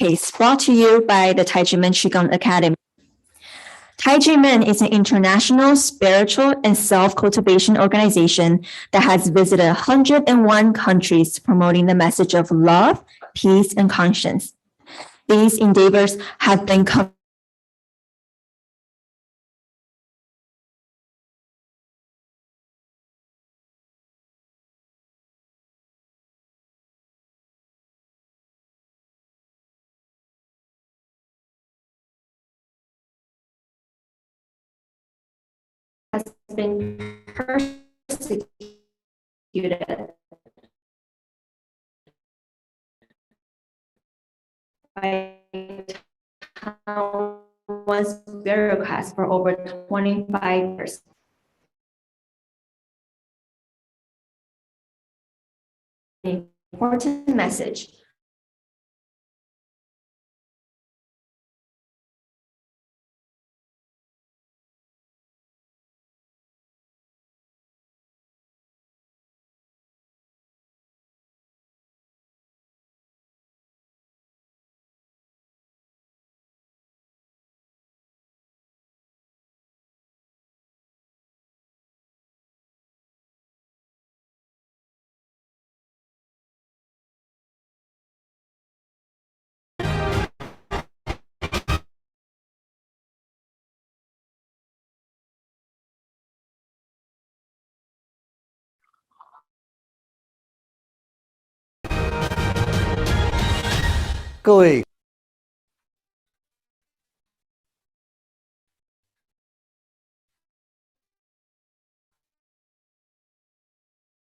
FORB-Case, brought to you by the Tai Ji Men Qigong Academy. Tai Ji Men is an international spiritual and self-cultivation organization that has visited 101 countries promoting the message of love, peace, and conscience. These endeavors have been has been persecuted by Taiwan's bureaucrats for over 25 years. An important message.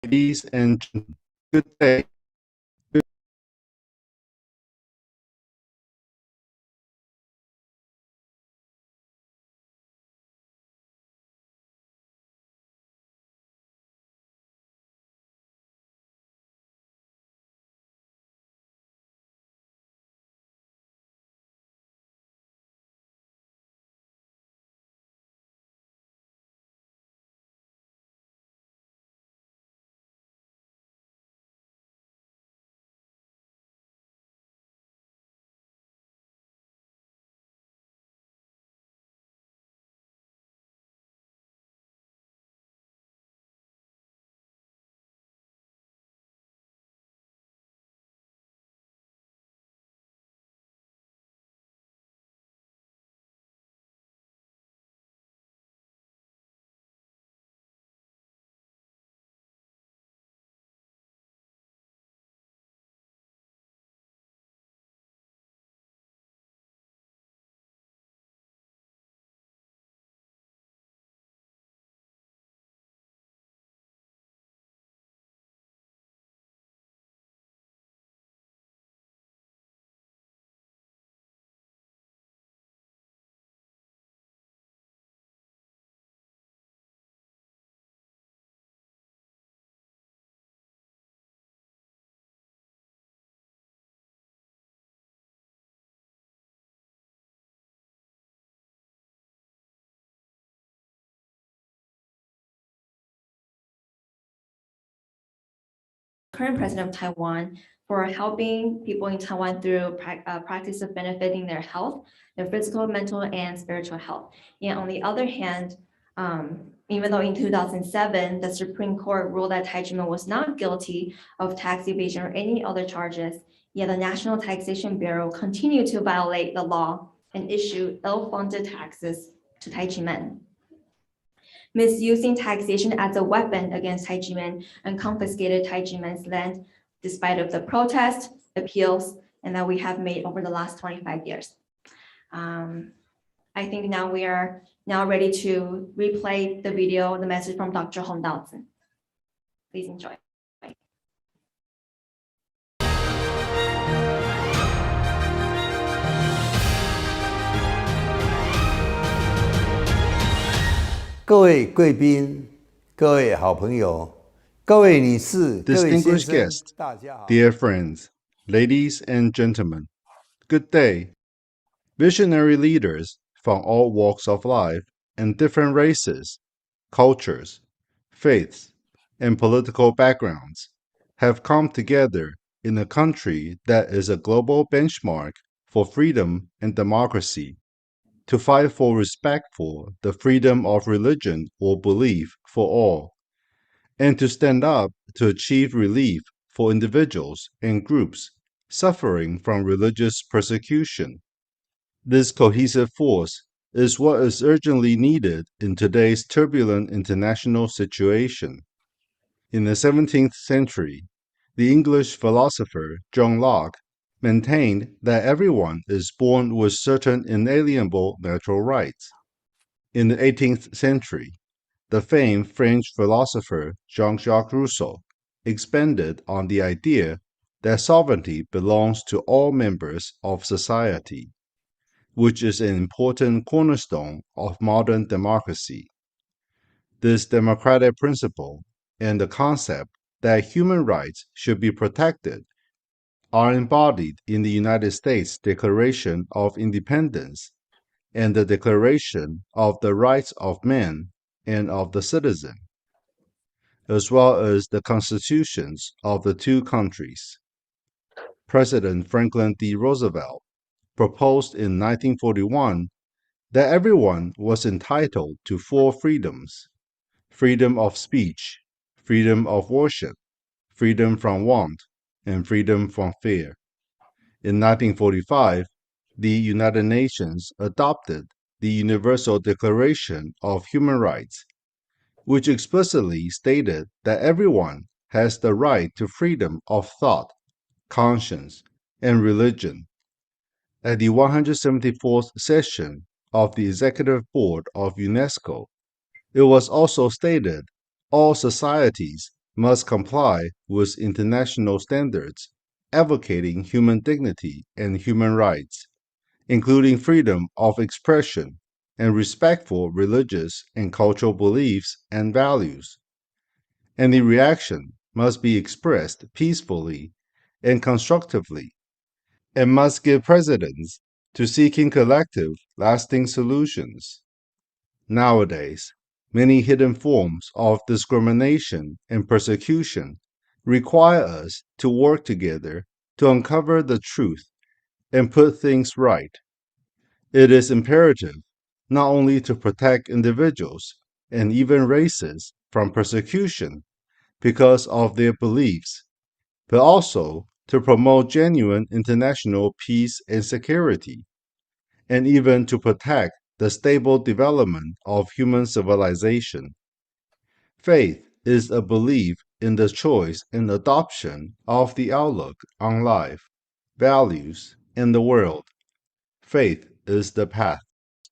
Ladies and gentlemen, good day. Current president of Taiwan for helping people in Taiwan through practice of benefiting their health, their physical, mental, and spiritual health. And on the other hand, even though in 2007, the Supreme Court ruled that Tai Ji Men was not guilty of tax evasion or any other charges, yet the National Taxation Bureau continued to violate the law and issue ill-funded taxes to Tai Ji Men, misusing taxation as a weapon against Tai Ji Men and confiscated Tai Ji Men's land despite of the protests, appeals, and that we have made over the last 25 years. I think now we are ready to replay the video, the message from Dr. Hong Daozi. Please enjoy. 各位贵宾，各位好朋友，各位女士，各位先 Distinguished 生， guests, 大家好。 dear friends, ladies and gentlemen, good day. Visionary leaders from all walks of life and different races, cultures, faiths, and political backgrounds have come together in a country that is a global benchmark for freedom and democracy, to fight for respect for the freedom of religion or belief for all, and to stand up to achieve relief for individuals and groups suffering from religious persecution. This cohesive force is what is urgently needed in today's turbulent international situation. In the 17th century, the English philosopher John Locke maintained that everyone is born with certain inalienable natural rights. In the 18th century, the famed French philosopher Jean-Jacques Rousseau expanded on the idea that sovereignty belongs to all members of society, which is an important cornerstone of modern democracy. This democratic principle and the concept that human rights should be protected are embodied in the United States Declaration of Independence and the Declaration of the Rights of Man and of the Citizen, as well as the constitutions of the two countries. President Franklin D. Roosevelt proposed in 1941 that everyone was entitled to four freedoms: freedom of speech, freedom of worship, freedom from want, and freedom from fear. In 1945, the United Nations adopted the Universal Declaration of Human Rights, which explicitly stated that everyone has the right to freedom of thought, conscience, and religion. At the 174th session of the Executive Board of UNESCO, it was also stated all societies must comply with international standards advocating human dignity and human rights, including freedom of expression and respect for religious and cultural beliefs and values. And the reaction must be expressed peacefully and constructively, and must give precedence to seeking collective, lasting solutions. Nowadays, many hidden forms of discrimination and persecution require us to work together to uncover the truth and put things right. It is imperative not only to protect individuals and even races from persecution because of their beliefs, but also to promote genuine international peace and security, and even to protect the stable development of human civilization. Faith is a belief in the choice and adoption of the outlook on life, values, and the world. Faith is the path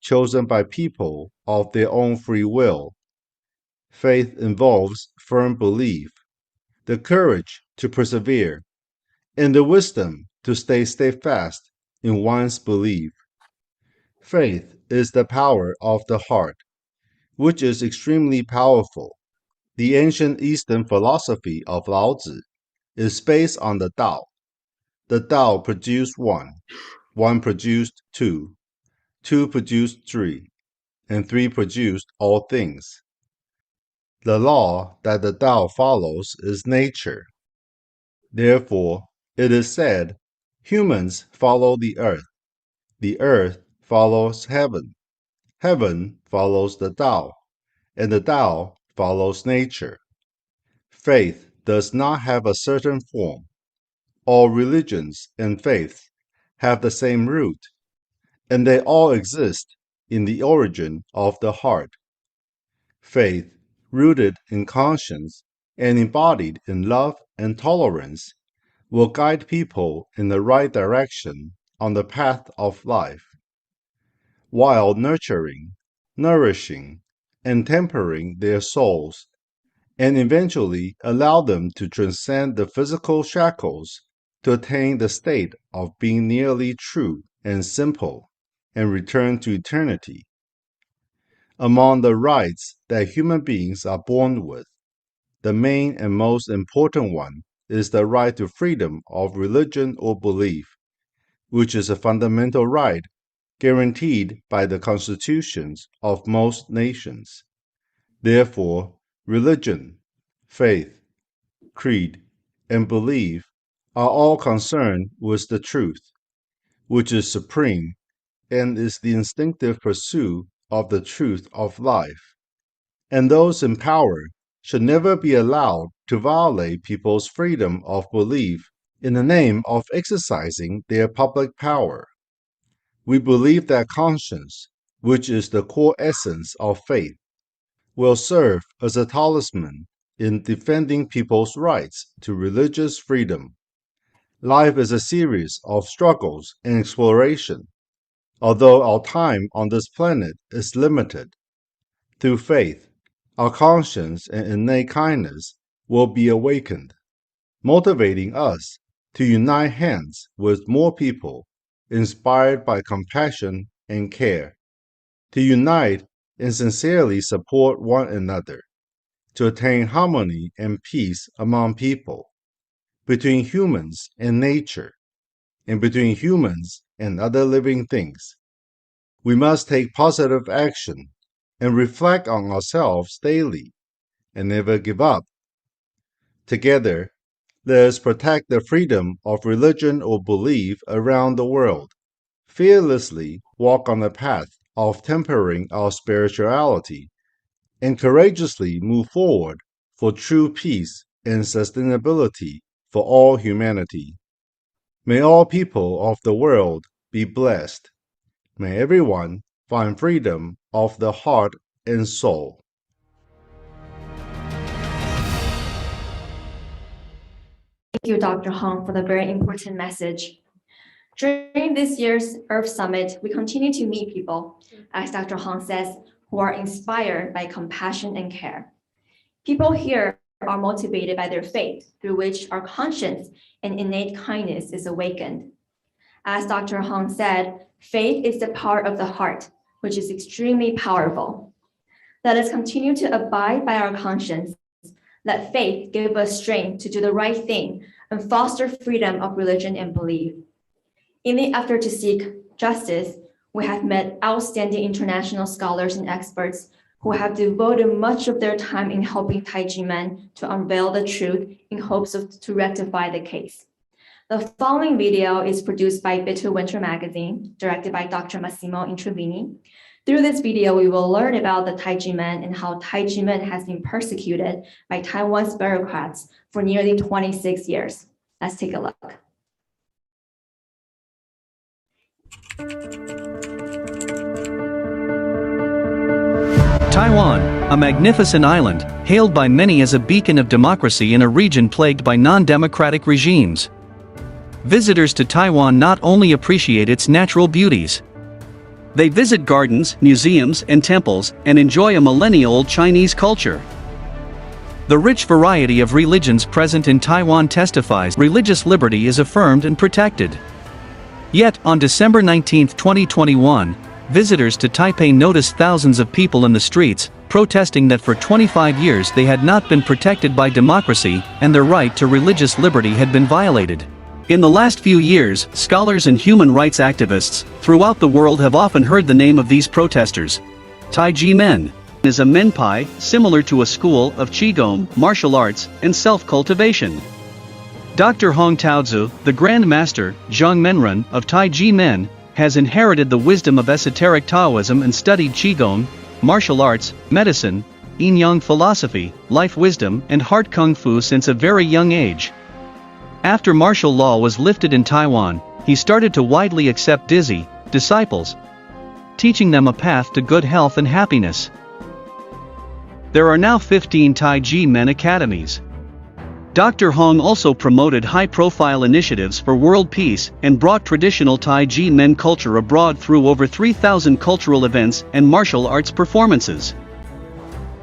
chosen by people of their own free will. Faith involves firm belief, the courage to persevere, and the wisdom to stay steadfast in one's belief. Faith is the power of the heart, which is extremely powerful. The ancient Eastern philosophy of Lao Tzu is based on the Tao. The Tao produced one, one produced two, two produced three, and three produced all things. The law that the Tao follows is nature. Therefore, it is said, humans follow the earth follows heaven, heaven follows the Tao, and the Tao follows nature. Faith does not have a certain form. All religions and faiths have the same root, and they all exist in the origin of the heart. Faith, rooted in conscience and embodied in love and tolerance, will guide people in the right direction on the path of life, while nurturing, nourishing, and tempering their souls, and eventually allow them to transcend the physical shackles to attain the state of being nearly true and simple and return to eternity. Among the rights that human beings are born with, the main and most important one is the right to freedom of religion or belief, which is a fundamental right guaranteed by the constitutions of most nations. Therefore, religion, faith, creed, and belief are all concerned with the truth, which is supreme and is the instinctive pursuit of the truth of life. And those in power should never be allowed to violate people's freedom of belief in the name of exercising their public power. We believe that conscience, which is the core essence of faith, will serve as a talisman in defending people's rights to religious freedom. Life is a series of struggles and exploration. Although our time on this planet is limited, through faith, our conscience and innate kindness will be awakened, motivating us to unite hands with more people inspired by compassion and care, to unite and sincerely support one another, to attain harmony and peace among people, between humans and nature, and between humans and other living things. We must take positive action and reflect on ourselves daily and never give up. Together, let us protect the freedom of religion or belief around the world, fearlessly walk on the path of tempering our spirituality, and courageously move forward for true peace and sustainability for all humanity. May all people of the world be blessed. May everyone find freedom of the heart and soul. Thank you, Dr. Hong, for the very important message. During this year's Earth Summit, we continue to meet people, as Dr. Hong says, who are inspired by compassion and care. People here are motivated by their faith, through which our conscience and innate kindness is awakened. As Dr. Hong said, faith is the power of the heart, which is extremely powerful. Let us continue to abide by our conscience. Let faith give us strength to do the right thing and foster freedom of religion and belief. In the effort to seek justice, we have met outstanding international scholars and experts who have devoted much of their time in helping Tai Ji Men to unveil the truth in hopes to rectify the case. The following video is produced by Bitter Winter Magazine, directed by Dr. Massimo Introvini. Through this video, we will learn about the Tai Ji Men and how Tai Ji Men has been persecuted by Taiwan's bureaucrats for nearly 26 years. Let's take a look. Taiwan, a magnificent island, hailed by many as a beacon of democracy in a region plagued by non-democratic regimes. Visitors to Taiwan not only appreciate its natural beauties. They visit gardens, museums, and temples, and enjoy a millennia-old Chinese culture. The rich variety of religions present in Taiwan testifies religious liberty is affirmed and protected. Yet, on December 19, 2021, visitors to Taipei noticed thousands of people in the streets, protesting that for 25 years they had not been protected by democracy, and their right to religious liberty had been violated. In the last few years, scholars and human rights activists throughout the world have often heard the name of these protesters. Tai Ji Men is a menpai, similar to a school of Qigong, martial arts, and self-cultivation. Dr. Hong Taozu, the Grand Master, Zhang Menren, of Tai Ji Men, has inherited the wisdom of esoteric Taoism and studied Qigong, martial arts, medicine, yin-yang philosophy, life wisdom, and heart kung fu since a very young age. After martial law was lifted in Taiwan, he started to widely accept disciples, teaching them a path to good health and happiness. There are now 15 Tai Ji Men academies. Dr. Hong also promoted high-profile initiatives for world peace and brought traditional Tai Ji Men culture abroad through over 3,000 cultural events and martial arts performances.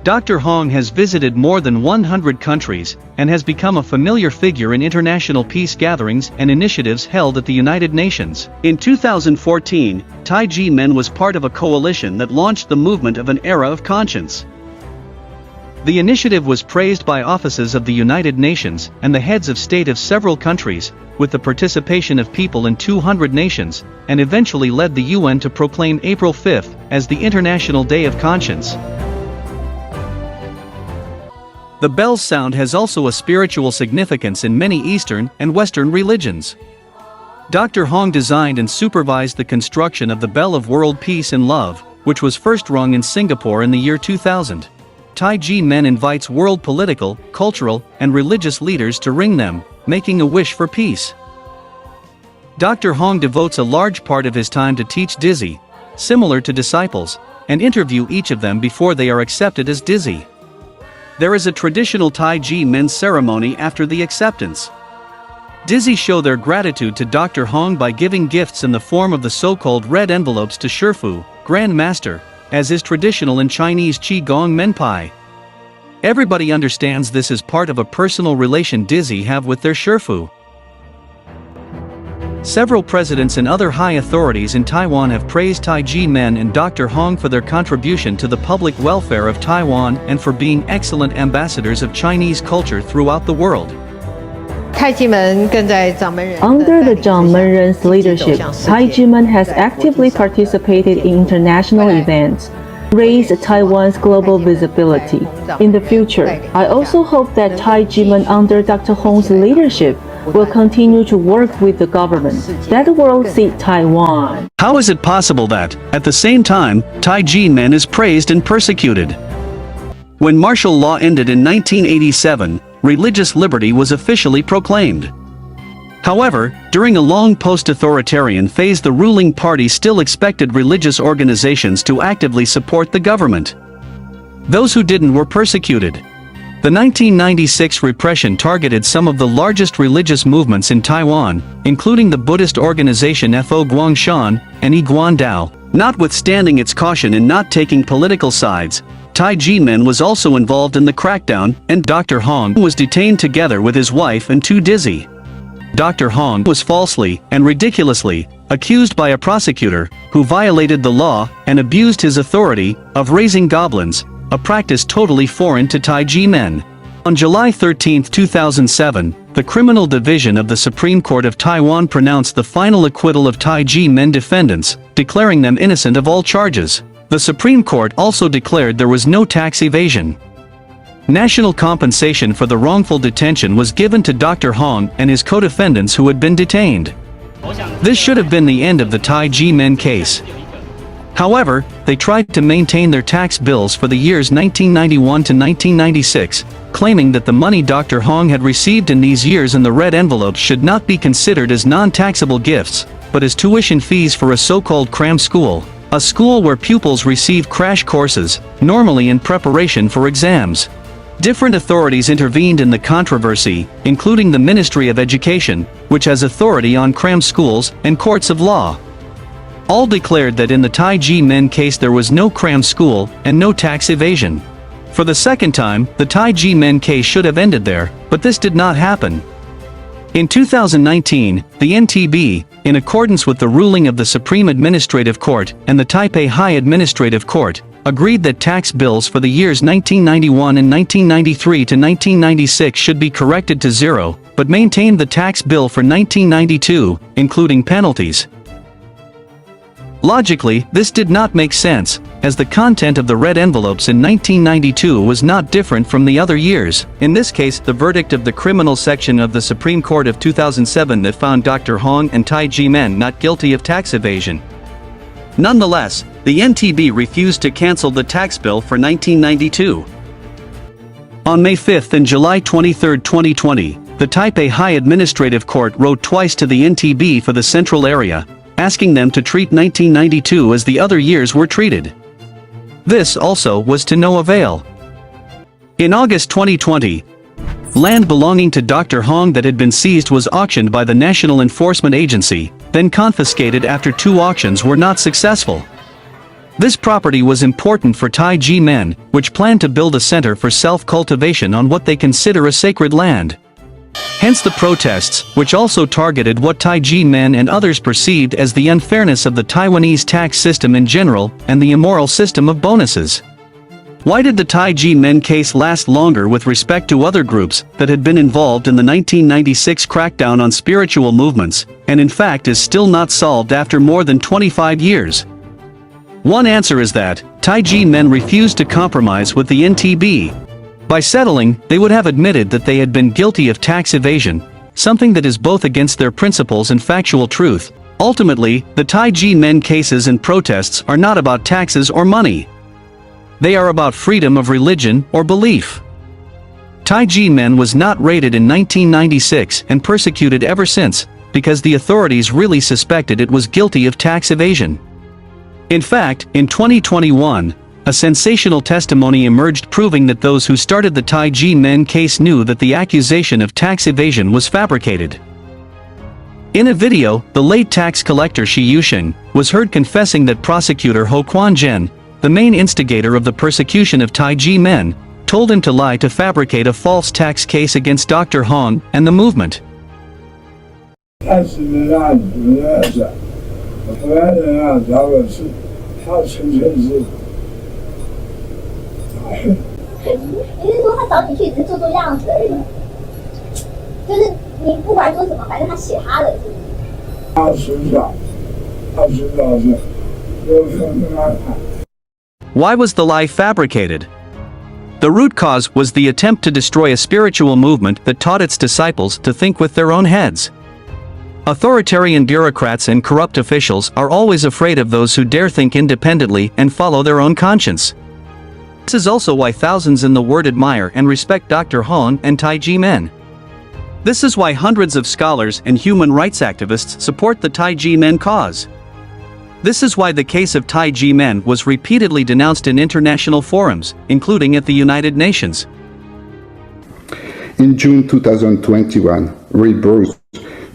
Dr. Hong has visited more than 100 countries and has become a familiar figure in international peace gatherings and initiatives held at the United Nations. In 2014, Tai Ji Men was part of a coalition that launched the movement of an era of conscience. The initiative was praised by offices of the United Nations and the heads of state of several countries, with the participation of people in 200 nations, and eventually led the UN to proclaim April 5 as the International Day of Conscience. The bell's sound has also a spiritual significance in many Eastern and Western religions. Dr. Hong designed and supervised the construction of the Bell of World Peace and Love, which was first rung in Singapore in the year 2000. Tai Ji Men invites world political, cultural, and religious leaders to ring them, making a wish for peace. Dr. Hong devotes a large part of his time to teach Dizzy, similar to disciples, and interview each of them before they are accepted as Dizzy. There is a traditional Tai Ji Men ceremony after the acceptance. Dizzy show their gratitude to Dr. Hong by giving gifts in the form of the so-called red envelopes to Shifu, Grand Master, as is traditional in Chinese Qi Gong Menpai. Everybody understands this is part of a personal relation Dizzy have with their Shifu. Several presidents and other high authorities in Taiwan have praised Tai Ji Men and Dr. Hong for their contribution to the public welfare of Taiwan and for being excellent ambassadors of Chinese culture throughout the world. Under the John Menren's leadership, Tai Ji Men has actively participated in international events, raised Taiwan's global visibility. In the future, I also hope that Tai Ji Men under Dr. Hong's leadership will continue to work with the government that will see Taiwan. How is it possible that, at the same time, Tai Ji Men is praised and persecuted? When martial law ended in 1987, religious liberty was officially proclaimed. However, during a long post-authoritarian phase, the ruling party still expected religious organizations to actively support the government. Those who didn't were persecuted. The 1996 repression targeted some of the largest religious movements in Taiwan, including the Buddhist organization FORB-Case and Guandao. Notwithstanding its caution in not taking political sides, Tai Ji Men was also involved in the crackdown, and Dr. Hong was detained together with his wife and two Dizzy. Dr. Hong was falsely and ridiculously accused by a prosecutor who violated the law and abused his authority of raising goblins, a practice totally foreign to Tai Ji Men. On July 13, 2007, the Criminal Division of the Supreme Court of Taiwan pronounced the final acquittal of Tai Ji Men defendants, declaring them innocent of all charges. The Supreme Court also declared there was no tax evasion. National compensation for the wrongful detention was given to Dr. Hong and his co-defendants who had been detained. This should have been the end of the Tai Ji Men case. However, they tried to maintain their tax bills for the years 1991 to 1996, claiming that the money Dr. Hong had received in these years in the red envelopes should not be considered as non-taxable gifts, but as tuition fees for a so-called cram school, a school where pupils receive crash courses, normally in preparation for exams. Different authorities intervened in the controversy, including the Ministry of Education, which has authority on cram schools, and courts of law. All declared that in the Tai Ji Men case there was no cram school and no tax evasion. For the second time, the Tai Ji Men case should have ended there, but this did not happen. In 2019, the NTB, in accordance with the ruling of the Supreme Administrative Court and the Taipei High Administrative Court, agreed that tax bills for the years 1991 and 1993 to 1996 should be corrected to zero, but maintained the tax bill for 1992, including penalties. Logically, this did not make sense, as the content of the red envelopes in 1992 was not different from the other years. In this case, the verdict of the criminal section of the Supreme Court of 2007 that found Dr. Hong and Tai Ji Men not guilty of tax evasion. Nonetheless, the NTB refused to cancel the tax bill for 1992. On May 5 and July 23, 2020, the Taipei High Administrative Court wrote twice to the NTB for the central area, asking them to treat 1992 as the other years were treated. This also was to no avail. In August 2020, land belonging to Dr. Hong that had been seized was auctioned by the National Enforcement Agency, then confiscated after 2 auctions were not successful. This property was important for Tai Ji Men, which planned to build a center for self-cultivation on what they consider a sacred land. Hence the protests, which also targeted what Tai Ji Men and others perceived as the unfairness of the Taiwanese tax system in general and the immoral system of bonuses. Why did the Tai Ji Men case last longer with respect to other groups that had been involved in the 1996 crackdown on spiritual movements, and in fact is still not solved after more than 25 years? One answer is that Tai Ji Men refused to compromise with the NTB. By settling, they would have admitted that they had been guilty of tax evasion, something that is both against their principles and factual truth. Ultimately, the Tai Ji Men cases and protests are not about taxes or money. They are about freedom of religion or belief. Tai Ji Men was not raided in 1996 and persecuted ever since, because the authorities really suspected it was guilty of tax evasion. In fact, in 2021, a sensational testimony emerged proving that those who started the Tai Ji Men case knew that the accusation of tax evasion was fabricated. In a video, the late tax collector Shi Yusheng was heard confessing that prosecutor Ho Quan-jen, the main instigator of the persecution of Tai Ji Men, told him to lie to fabricate a false tax case against Dr. Hong and the movement. 但是呢，按主任是，荷兰人啊，他们是，他纯粹是，你是说他找你去只是做做样子而已，就是你不管说什么，反正他写他的，是不是？他身上是有什么安排？ Why was the lie fabricated? The root cause was the attempt to destroy a spiritual movement that taught its disciples to think with their own heads. Authoritarian bureaucrats and corrupt officials are always afraid of those who dare think independently and follow their own conscience. This is also why thousands in the world admire and respect Dr. Hong and Tai Ji Men. This is why hundreds of scholars and human rights activists support the Tai Ji Men cause. This is why the case of Tai Ji Men was repeatedly denounced in international forums, including at the United Nations. In June 2021, we brought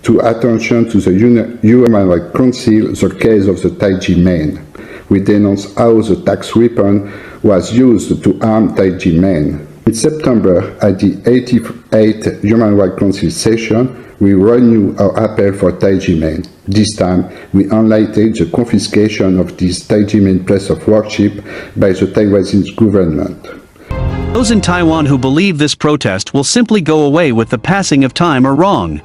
to attention to the Human Rights Council the case of the Tai Ji Men. We denounced how the tax weapon was used to harm Tai Ji Men. In September, at the 88th Human Rights Council session, we renewed our appeal for Tai Ji Men. This time, we highlighted the confiscation of this Tai Ji Men place of worship by the Taiwanese government. Those in Taiwan who believe this protest will simply go away with the passing of time are wrong.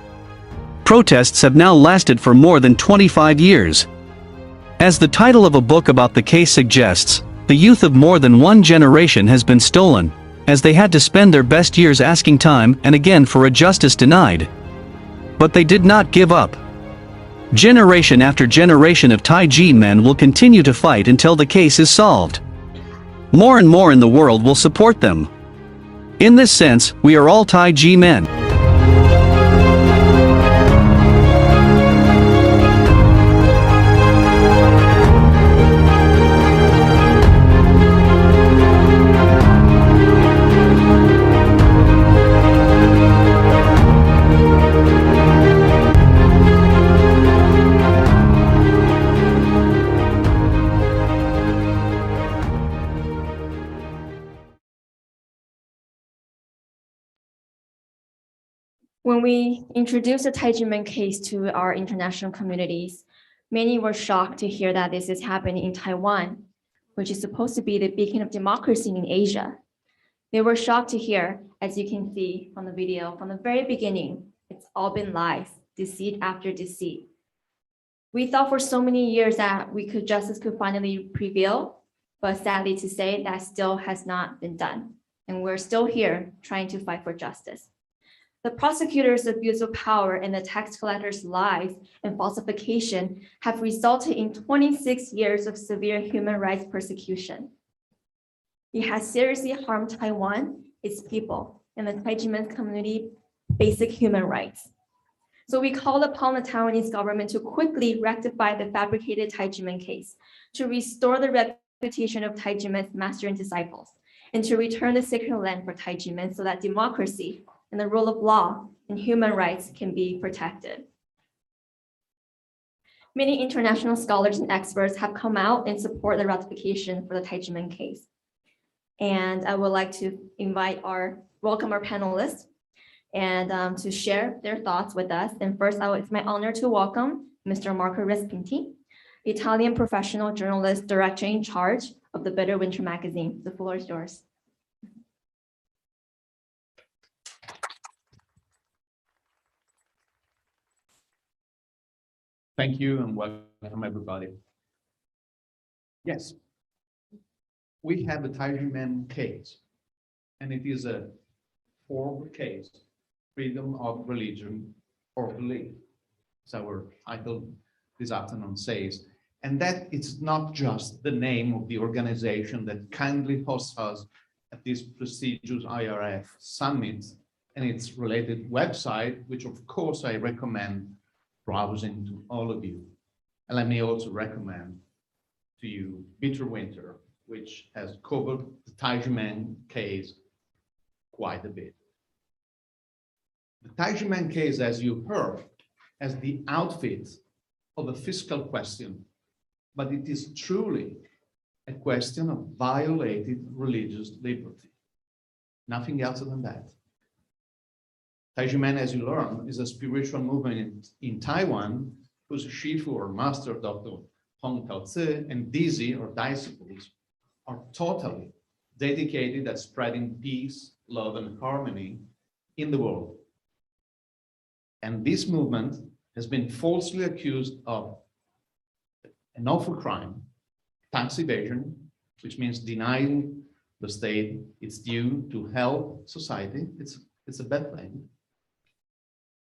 Protests have now lasted for more than 25 years. As the title of a book about the case suggests, the youth of more than one generation has been stolen, as they had to spend their best years asking time and again for a justice denied. But they did not give up. Generation after generation of Tai Ji Men will continue to fight until the case is solved. More and more in the world will support them. In this sense, we are all Tai Ji Men. When we introduced the Tai Ji Men case to our international communities, many were shocked to hear that this is happening in Taiwan, which is supposed to be the beacon of democracy in Asia. They were shocked to hear, as you can see from the video, from the very beginning, it's all been lies, deceit after deceit. We thought for so many years that justice could finally prevail, but sadly to say that still has not been done. And we're still here trying to fight for justice. The prosecutors' abuse of power and the tax collectors' lies and falsification have resulted in 26 years of severe human rights persecution. It has seriously harmed Taiwan, its people, and the Tai Ji Men community basic human rights. So we called upon the Taiwanese government to quickly rectify the fabricated Tai Ji Men case, to restore the reputation of Tai Ji Men's master and disciples, and to return the sacred land for Tai Ji Men so that democracy and the rule of law and human rights can be protected. Many international scholars and experts have come out and support the ratification for the Tai Ji Men case. And I would like to welcome our panelists and to share their thoughts with us. And first, it's my honor to welcome Mr. Marco Respinti, Italian professional journalist, director in charge of the Bitter Winter magazine. The floor is yours. Thank you and welcome everybody. Yes, we have the Tai Ji Men case, and it is a FORB-Case, freedom of religion or belief, as our title this afternoon says. And that it's not just the name of the organization that kindly hosts us at this prestigious IRF summit and its related website, which of course I recommend browsing to all of you. And let me also recommend to you Bitter Winter, which has covered the Tai Ji Men case quite a bit. The Tai Ji Men case, as you heard, has the outfit of a fiscal question, but it is truly a question of violated religious liberty. Nothing else than that. Tai Ji Men, as you learn, is a spiritual movement in Taiwan whose Shifu or master, Dr. Hong Tao-Tzu, and Dizzy or disciples are totally dedicated at spreading peace, love, and harmony in the world. And this movement has been falsely accused of an awful crime, tax evasion, which means denying the state its due to help society. It's a bad thing.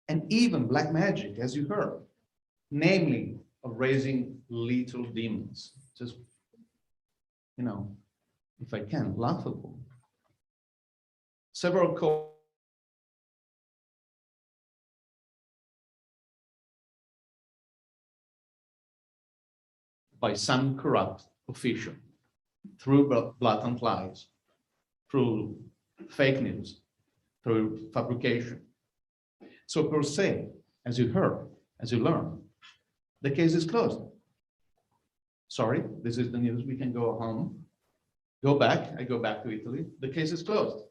And even black magic, as you heard, namely of raising little demons. Just, you know, if I can, laughable. Several by some corrupt official through blatant lies, through fake news, through fabrication. So per se, as you heard, as you learned, the case is closed. Sorry, this is the news. We can go home. Go back. I go back to Italy. The case is closed.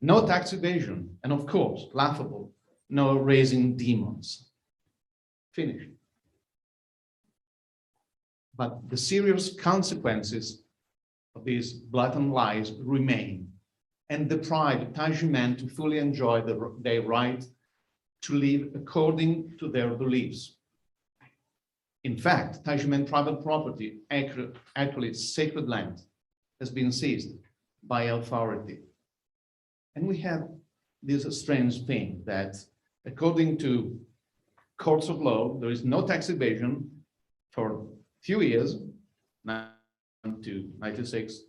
No tax evasion. And of course, laughable, no raising demons. Finished. But the serious consequences of these blatant lies remain and deprive Tai Ji Men to fully enjoy their right to live according to their beliefs. In fact, Tai Ji Men private property, actually sacred land, has been seized by authority. And we have this strange thing that according to courts of law, there is no tax evasion for few years, 92, 96,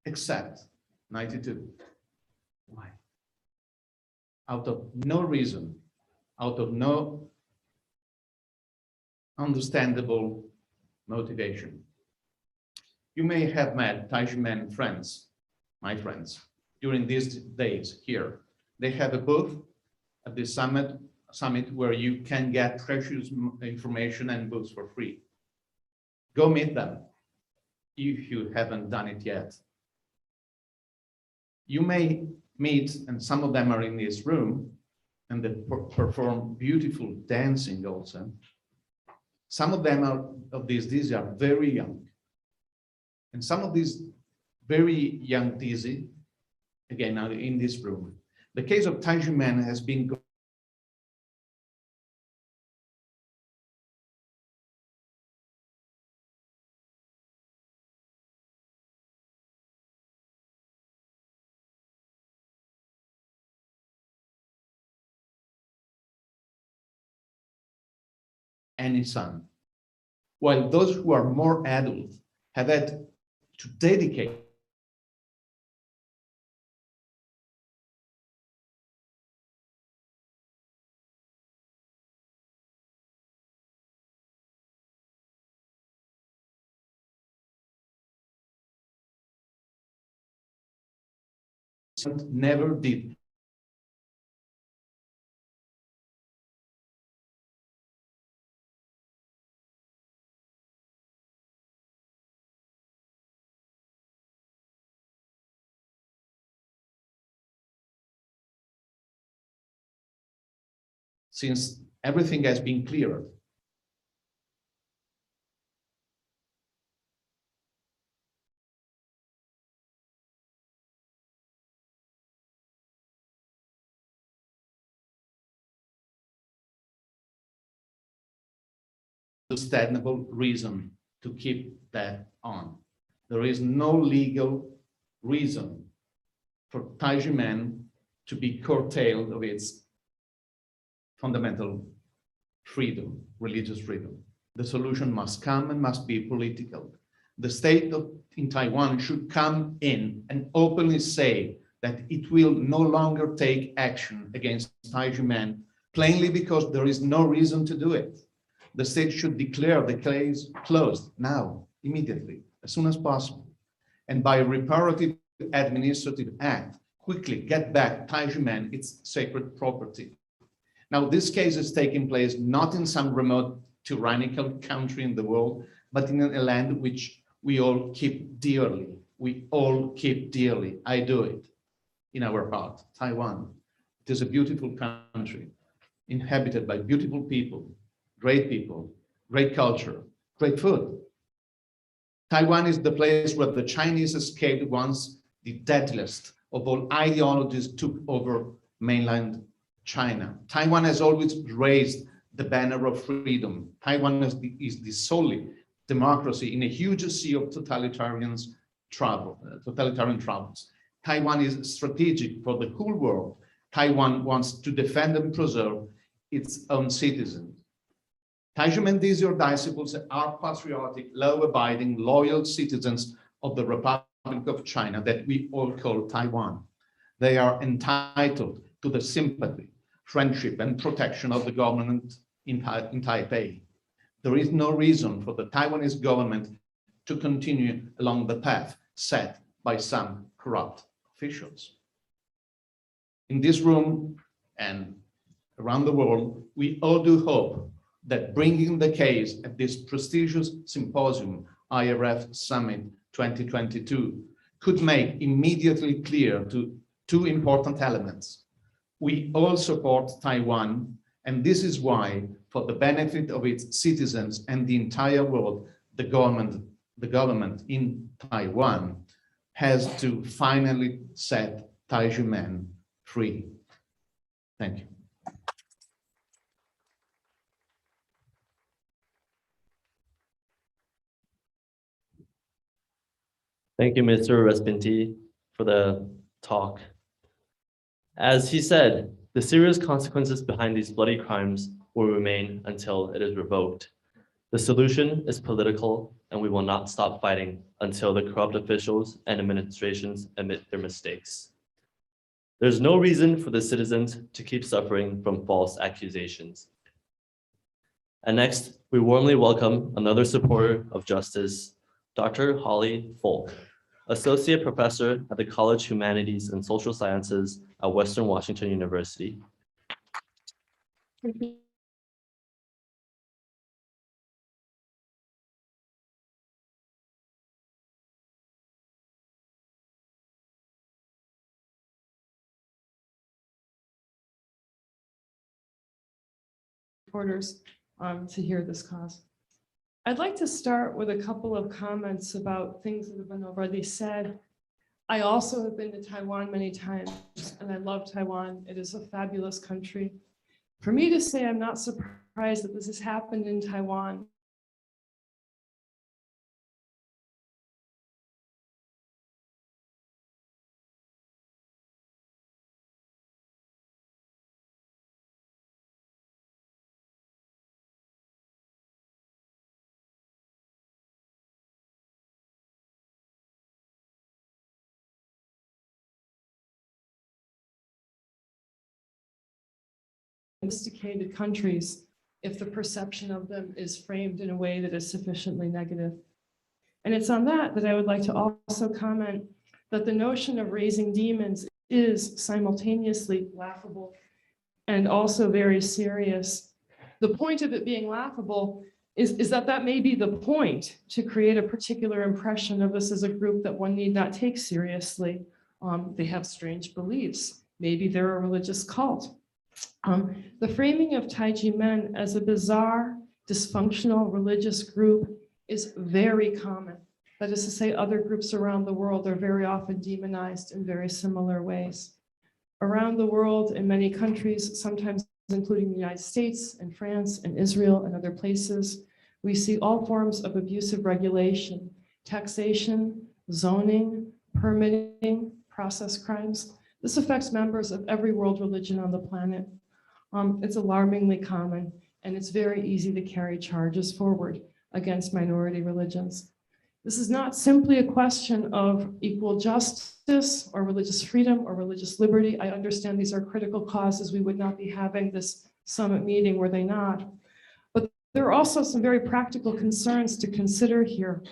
except 92. Why? Out of no reason, out of no understandable motivation. You may have met Tai Ji Men friends, my friends, during these days here. They have a booth at the summit where you can get precious information and books for free. Go meet them if you haven't done it yet. You may meet, and some of them are in this room, and they perform beautiful dancing also. Some of them these are very young. And some of these very young Dizzy, again, are in this room. The case of Tai Ji Men has been any son, while those who are more adult have had to dedicate never did. Since everything has been cleared. Understandable reason to keep that on. There is no legal reason for Tai Ji Men to be curtailed of its fundamental freedom, religious freedom. The solution must come and must be political. The state in Taiwan should come in and openly say that it will no longer take action against Tai Ji Men, plainly because there is no reason to do it. The state should declare the case closed now, immediately, as soon as possible. And by a reparative administrative act, quickly get back Tai Ji Men its sacred property. Now, this case is taking place not in some remote tyrannical country in the world, but in a land which we all keep dearly. We all keep dearly. I do it in our heart, Taiwan. It is a beautiful country, inhabited by beautiful people, great culture, great food. Taiwan is the place where the Chinese escaped once the deadliest of all ideologies took over mainland China. Taiwan has always raised the banner of freedom. Taiwan is the solely democracy in a huge sea of totalitarian troubles. Taiwan is strategic for the whole world. Taiwan wants to defend and preserve its own citizens. Tai Ji Men, these your disciples, are patriotic, law-abiding, loyal citizens of the Republic of China that we all call Taiwan. They are entitled to the sympathy, friendship, and protection of the government in Taipei. There is no reason for the Taiwanese government to continue along the path set by some corrupt officials. In this room and around the world, we all do hope that bringing the case at this prestigious symposium, IRF Summit 2022, could make immediately clear two important elements. We all support Taiwan, and this is why, for the benefit of its citizens and the entire world, the government in Taiwan has to finally set Tai Ji Men free. Thank you. Thank you, Mr. Respinti, for the talk. As he said, the serious consequences behind these bloody crimes will remain until it is revoked. The solution is political, and we will not stop fighting until the corrupt officials and administrations admit their mistakes. There's no reason for the citizens to keep suffering from false accusations. And next, we warmly welcome another supporter of justice, Dr. Holly Folk, Associate Professor at the College of Humanities and Social Sciences at Western Washington University. Reporters to hear this cause. I'd like to start with a couple of comments about things that have been already said. I also have been to Taiwan many times, and I love Taiwan. It is a fabulous country. For me to say I'm not surprised that this has happened in Taiwan sophisticated countries if the perception of them is framed in a way that is sufficiently negative. And it's on that I would like to also comment that the notion of raising demons is simultaneously laughable and also very serious. The point of it being laughable is that may be the point, to create a particular impression of this as a group that one need not take seriously. They have strange beliefs. Maybe they're a religious cult. The framing of Tai Ji Men as a bizarre, dysfunctional religious group is very common. That is to say, other groups around the world are very often demonized in very similar ways. Around the world, in many countries, sometimes including the United States and France and Israel and other places, we see all forms of abusive regulation, taxation, zoning, permitting, process crimes. This affects members of every world religion on the planet. It's alarmingly common, and it's very easy to carry charges forward against minority religions. This is not simply a question of equal justice or religious freedom or religious liberty. I understand these are critical causes. We would not be having this summit meeting were they not. But there are also some very practical concerns to consider here.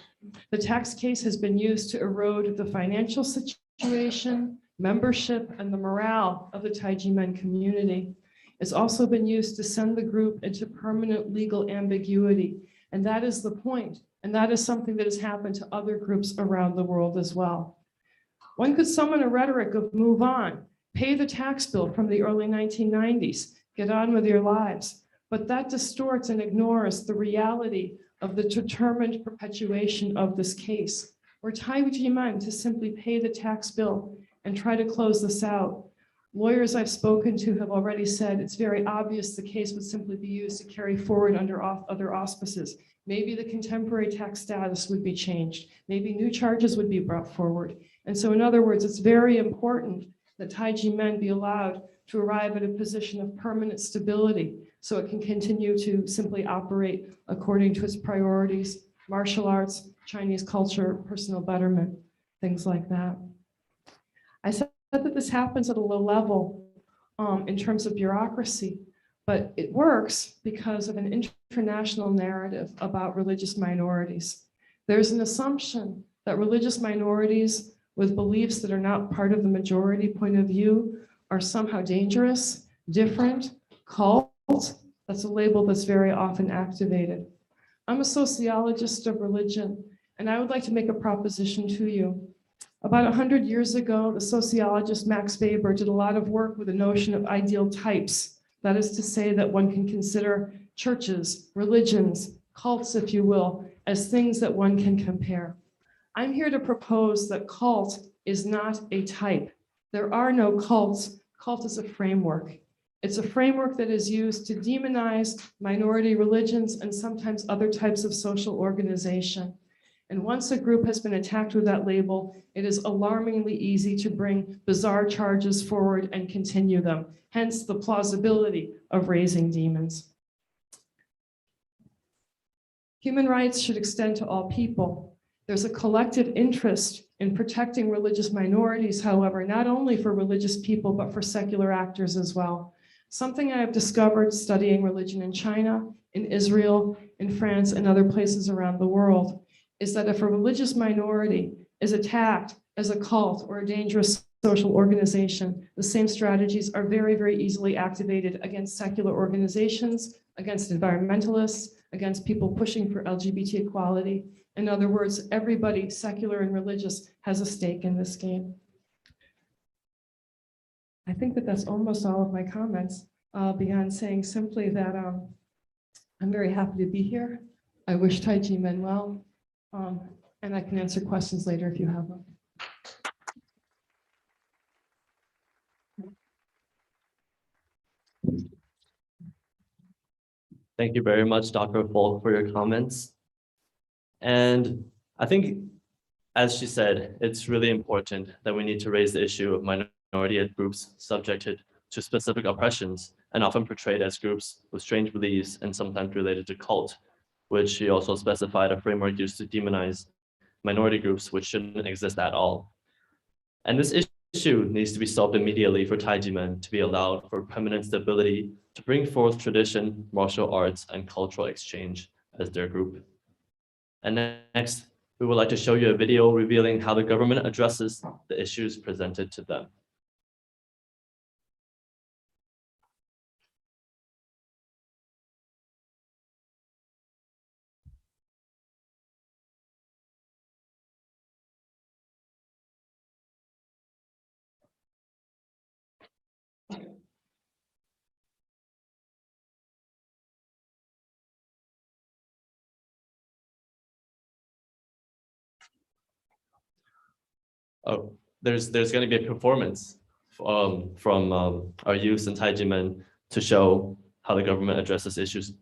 The tax case has been used to erode the financial situation, membership, and the morale of the Tai Ji Men community. It's also been used to send the group into permanent legal ambiguity. And that is the point. And that is something that has happened to other groups around the world as well. One could summon a rhetoric of move on, pay the tax bill from the early 1990s, get on with your lives. But that distorts and ignores the reality of the determined perpetuation of this case, where Tai Ji Men to simply pay the tax bill and try to close this out. Lawyers I've spoken to have already said it's very obvious the case would simply be used to carry forward under other auspices. Maybe the contemporary tax status would be changed. Maybe new charges would be brought forward. And so in other words, it's very important that Tai Ji Men be allowed to arrive at a position of permanent stability so it can continue to simply operate according to its priorities, martial arts, Chinese culture, personal betterment, things like that. I said that this happens at a low level in terms of bureaucracy, but it works because of an international narrative about religious minorities. There's an assumption that religious minorities with beliefs that are not part of the majority point of view are somehow dangerous, different, cult. That's a label that's very often activated. I'm a sociologist of religion, and I would like to make a proposition to you. About 100 years ago, the sociologist Max Weber did a lot of work with the notion of ideal types. That is to say that one can consider churches, religions, cults, if you will, as things that one can compare. I'm here to propose that cult is not a type. There are no cults. Cult is a framework. It's a framework that is used to demonize minority religions and sometimes other types of social organization. And once a group has been attacked with that label, it is alarmingly easy to bring bizarre charges forward and continue them, hence the plausibility of raising demons. Human rights should extend to all people. There's a collective interest in protecting religious minorities, however, not only for religious people, but for secular actors as well. Something I have discovered studying religion in China, in Israel, in France, and other places around the world is that if a religious minority is attacked as a cult or a dangerous social organization, the same strategies are very, very easily activated against secular organizations, against environmentalists, against people pushing for LGBT equality. In other words, everybody, secular and religious, has a stake in this game. I think that that's almost all of my comments, beyond saying simply that I'm very happy to be here. I wish Tai Ji Men well. And I can answer questions later if you have them. Thank you very much, Dr. Folk, for your comments. And I think, as she said, it's really important that we need to raise the issue of minority groups subjected to specific oppressions and often portrayed as groups with strange beliefs and sometimes related to cult, which she also specified a framework used to demonize minority groups which shouldn't exist at all. And this issue needs to be solved immediately for Tai Ji Men to be allowed for permanent stability to bring forth tradition, martial arts, and cultural exchange as their group. And next, we would like to show you a video revealing how the government addresses the issues presented to them. Oh, there's going to be a performance from our youth and Tai Ji Men to show how the government addresses issues.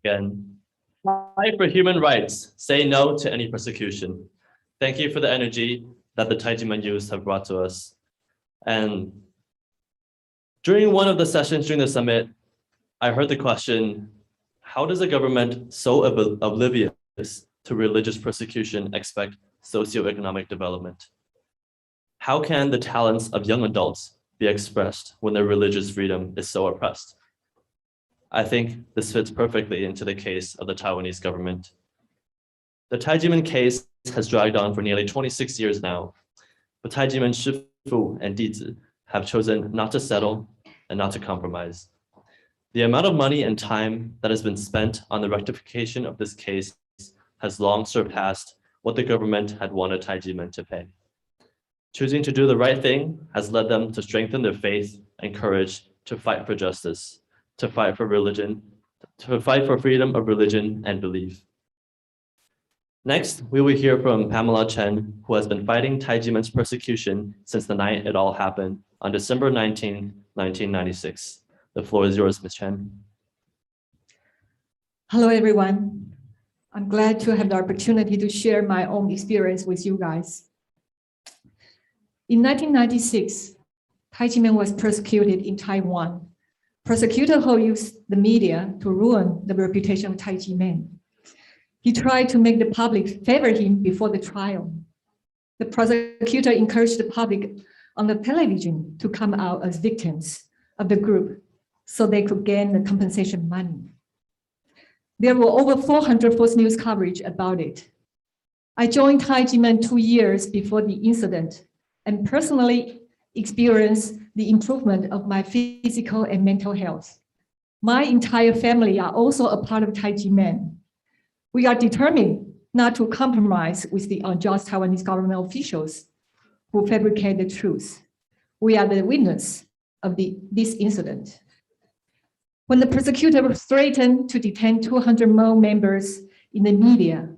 Again, fight for human rights. Say no to any persecution. Thank you for the energy that the Tai Ji Men youth have brought to us. And during one of the sessions during the summit, I heard the question, how does a government so oblivious to religious persecution expect socioeconomic development? How can the talents of young adults be expressed when their religious freedom is so oppressed? I think this fits perfectly into the case of the Taiwanese government. The Tai Ji Men case has dragged on for nearly 26 years now, but Tai Ji Men Shifu and Dizi have chosen not to settle and not to compromise. The amount of money and time that has been spent on the rectification of this case has long surpassed what the government had wanted Tai Ji Men to pay. Choosing to do the right thing has led them to strengthen their faith and courage to fight for justice, to fight for religion, to fight for freedom of religion and belief. Next, we will hear from Pamela Chen, who has been fighting Tai Ji Men's persecution since the night it all happened on December 19, 1996. The floor is yours, Ms. Chen. Hello, everyone. I'm glad to have the opportunity to share my own experience with you guys. In 1996, Tai Ji Men was persecuted in Taiwan. Prosecutor who used the media to ruin the reputation of Tai Ji Men. He tried to make the public favor him before the trial. The prosecutor encouraged the public on the television to come out as victims of the group so they could gain the compensation money. There were over 400 false news coverage about it. I joined Tai Ji Men 2 years before the incident and personally experienced the improvement of my physical and mental health. My entire family are also a part of Tai Ji Men. We are determined not to compromise with the unjust Taiwanese government officials who fabricate the truth. We are the witness of this incident. When the persecutor threatened to detain 200 more members in the media,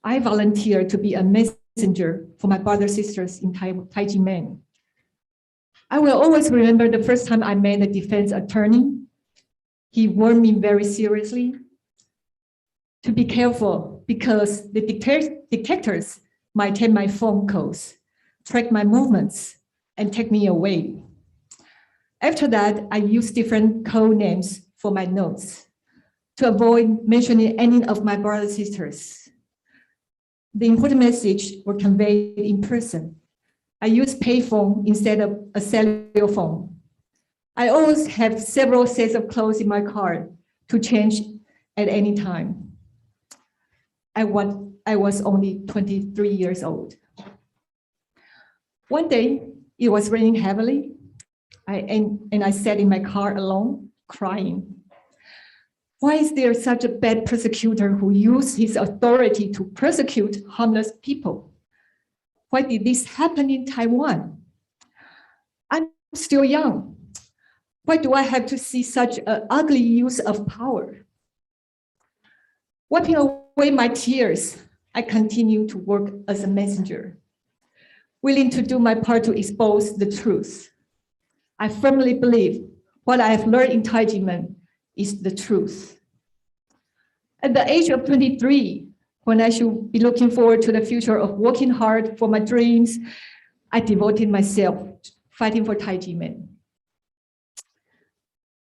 I volunteered to be a messenger for my brothers and sisters in Tai Ji Men. I will always remember the first time I met the defense attorney. He warned me very seriously to be careful because the detectors might take my phone calls, track my movements, and take me away. After that, I used different code names for my notes to avoid mentioning any of my brothers and sisters. The important message were conveyed in person. I use payphone instead of a cellular phone. I always have several sets of clothes in my car to change at any time. I was only 23 years old. One day, it was raining heavily, and I sat in my car alone, crying. Why is there such a bad persecutor who used his authority to persecute harmless people? Why did this happen in Taiwan? I'm still young. Why do I have to see such an ugly use of power? Wiping away my tears, I continue to work as a messenger, willing to do my part to expose the truth. I firmly believe what I have learned in Tai Ji Men is the truth. At the age of 23, when I should be looking forward to the future of working hard for my dreams, I devoted myself fighting for Tai Ji Men.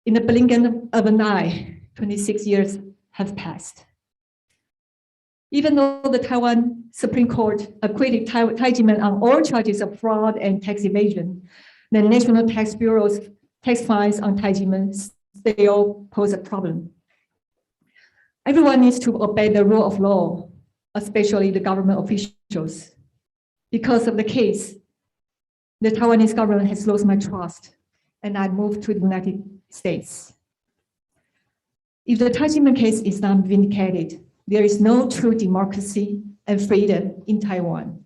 In the blink of an eye, 26 years have passed. Even though the Taiwan Supreme Court acquitted Tai Ji Men on all charges of fraud and tax evasion, the National Tax Bureau's tax fines on Tai Ji Men still pose a problem. Everyone needs to obey the rule of law, especially the government officials. Because of the case, the Taiwanese government has lost my trust, and I moved to the United States. If the Tai Ji Men case is not vindicated, there is no true democracy and freedom in Taiwan.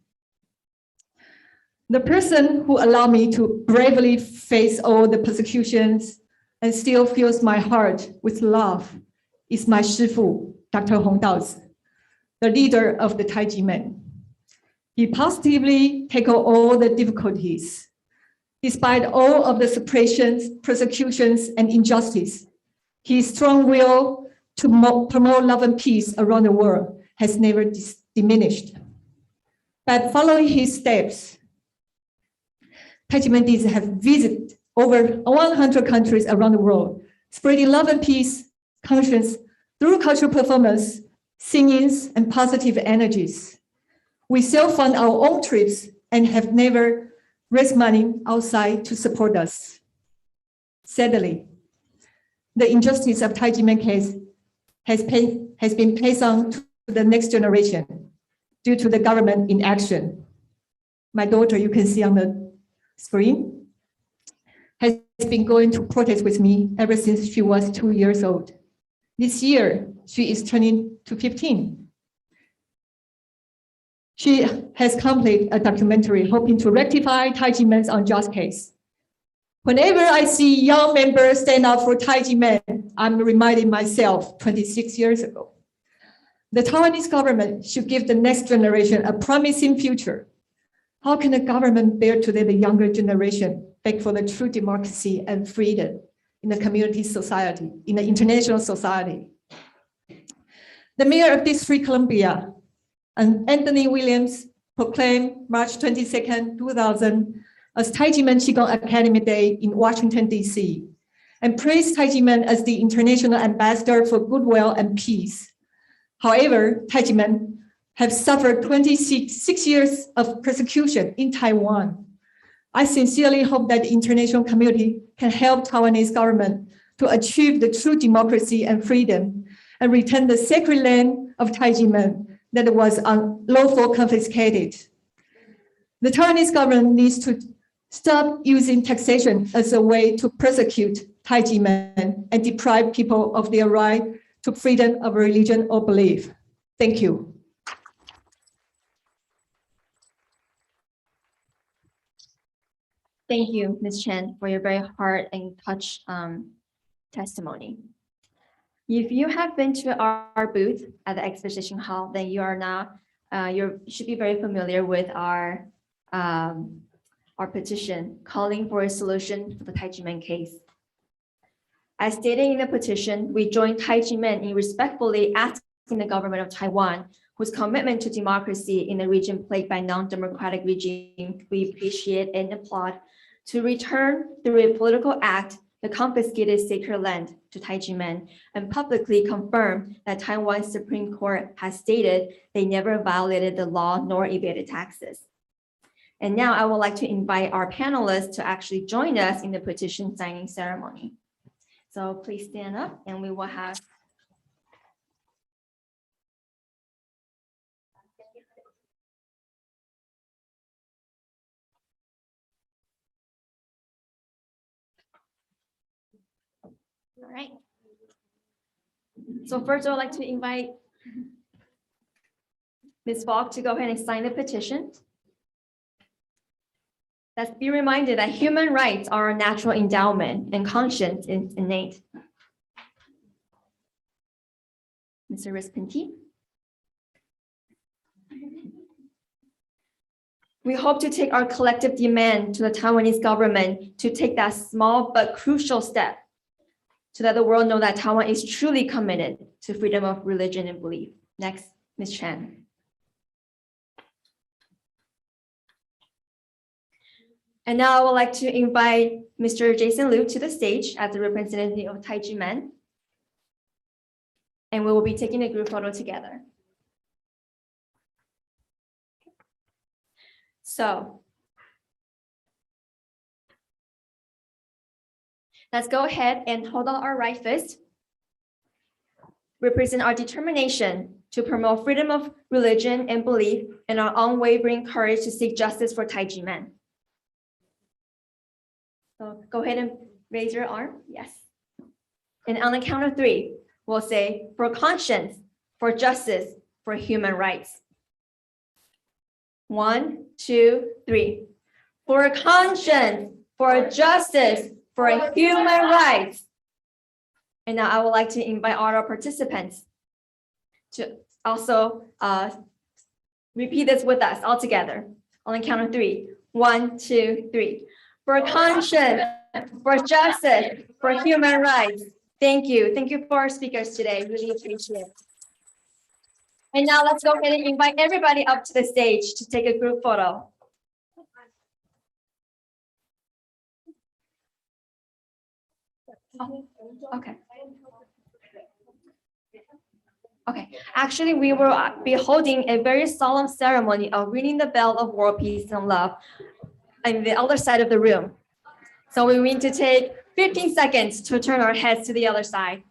The person who allowed me to bravely face all the persecutions and still fills my heart with love is my Shifu, Dr. Hong Daozi, the leader of the Tai Ji Men. He positively tackled all the difficulties. Despite all of the suppressions, persecutions, and injustice, his strong will to promote love and peace around the world has never diminished. By following his steps, Tai Ji Men have visited over 100 countries around the world, spreading love and peace, conscience through cultural performance, singings, and positive energies. We self-fund our own trips and have never raised money outside to support us. Sadly, the injustice of Tai Ji Men case has been passed on to the next generation due to the government inaction. My daughter, you can see on the screen, has been going to protest with me ever since she was 2 years old. This year, she is turning to 15. She has completed a documentary hoping to rectify Tai Ji Men's unjust case. Whenever I see young members stand up for Tai Ji Men, I'm reminding myself 26 years ago. The Taiwanese government should give the next generation a promising future. How can the government bear to let the younger generation beg for the true democracy and freedom in the community society, in the international society? The mayor of District Columbia, Anthony Williams, proclaimed March 22nd, 2000 as Tai Ji Men Qigong Academy Day in Washington, D.C., and praised Tai Ji Men as the international ambassador for goodwill and peace. However, Tai Ji Men have suffered 26 years of persecution in Taiwan. I sincerely hope that the international community can help Taiwanese government to achieve the true democracy and freedom and return the sacred land of Tai Ji Men that was unlawfully confiscated. The Taiwanese government needs to stop using taxation as a way to persecute Tai Ji Men and deprive people of their right to freedom of religion or belief. Thank you. Thank you, Ms. Chen, for your very heart and touch testimony. If you have been to our booth at the exposition hall, then you are now, you should be very familiar with our petition calling for a solution for the Tai Ji Men case. As stated in the petition, we join Tai Ji Men in respectfully asking the government of Taiwan, whose commitment to democracy in a region plagued by non-democratic regime we appreciate and applaud, to return through a political act the confiscated sacred land to Tai Ji Men and publicly confirm that Taiwan's Supreme Court has stated they never violated the law nor evaded taxes. And now I would like to invite our panelists to actually join us in the petition signing ceremony. So please stand up and we will have All right. So first, I would like to invite Ms. Falk to go ahead and sign the petition. Let's be reminded that human rights are a natural endowment and conscience is innate. Mr. Rispinti. We hope to take our collective demand to the Taiwanese government to take that small but crucial step so that the world know that Taiwan is truly committed to freedom of religion and belief. Next, Ms. Chan. And now I would like to invite Mr. Jason Liu to the stage as the representative of Tai Ji Men. And we will be taking a group photo together. So let's go ahead and hold out our right fist. Represent our determination to promote freedom of religion and belief and our unwavering courage to seek justice for Tai Ji Men. So go ahead and raise your arm. Yes. And on the count of 3, we'll say, for conscience, for justice, for human rights. 1, 2, 3. For conscience, for justice, for human rights. And now I would like to invite all our participants to also repeat this with us all together on the count of 3. 1, 2, 3. For conscience, for justice, for human rights. Thank you. Thank you for our speakers today. Really appreciate it. And now let's go ahead and invite everybody up to the stage to take a group photo. Oh, okay. Okay, actually, we will be holding a very solemn ceremony of ringing the bell of world peace and love on the other side of the room. So we need to take 15 seconds to turn our heads to the other side.